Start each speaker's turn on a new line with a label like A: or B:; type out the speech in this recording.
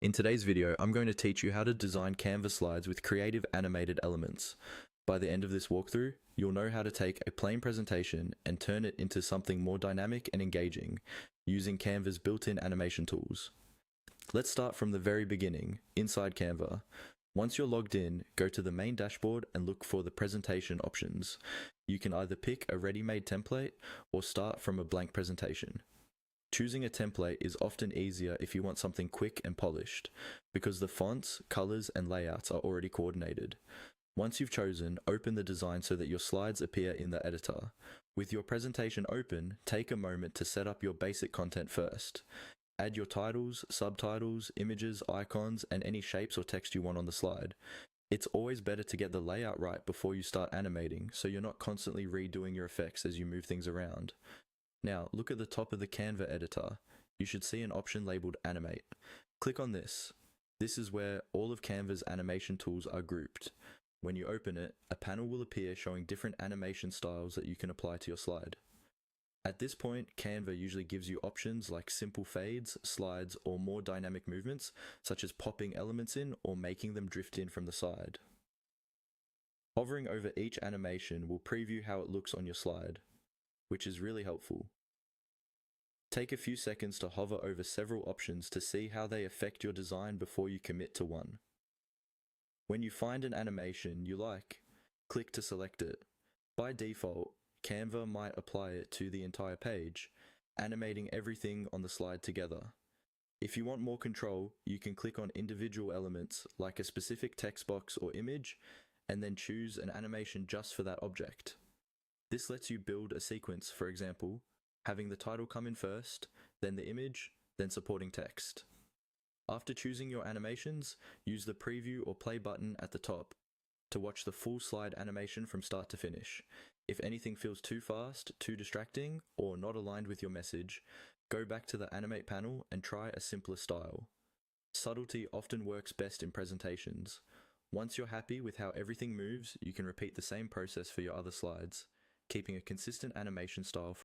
A: In today's video, I'm going to teach you how to design Canva slides with creative animated elements. By the end of this walkthrough, you'll know how to take a plain presentation and turn it into something more dynamic and engaging, using Canva's built-in animation tools. Let's start from the very beginning, inside Canva. Once you're logged in, go to the main dashboard and look for the presentation options. You can either pick a ready-made template or start from a blank presentation. Choosing a template is often easier if you want something quick and polished, because the fonts, colors, and layouts are already coordinated. Once you've chosen, open the design so that your slides appear in the editor. With your presentation open, take a moment to set up your basic content first. Add your titles, subtitles, images, icons, and any shapes or text you want on the slide. It's always better to get the layout right before you start animating, so you're not constantly redoing your effects as you move things around. Now, look at the top of the Canva editor. You should see an option labeled Animate. Click on this. This is where all of Canva's animation tools are grouped. When you open it, a panel will appear showing different animation styles that you can apply to your slide. At this point, Canva usually gives you options like simple fades, slides, or more dynamic movements, such as popping elements in or making them drift in from the side. Hovering over each animation will preview how it looks on your slide, which is really helpful. Take a few seconds to hover over several options to see how they affect your design before you commit to one. When you find an animation you like, click to select it. By default, Canva might apply it to the entire page, animating everything on the slide together. If you want more control, you can click on individual elements like a specific text box or image, and then choose an animation just for that object. This lets you build a sequence, for example, having the title come in first, then the image, then supporting text. After choosing your animations, use the preview or play button at the top to watch the full slide animation from start to finish. If anything feels too fast, too distracting, or not aligned with your message, go back to the Animate panel and try a simpler style. Subtlety often works best in presentations. Once you're happy with how everything moves, you can repeat the same process for your other slides, keeping a consistent animation style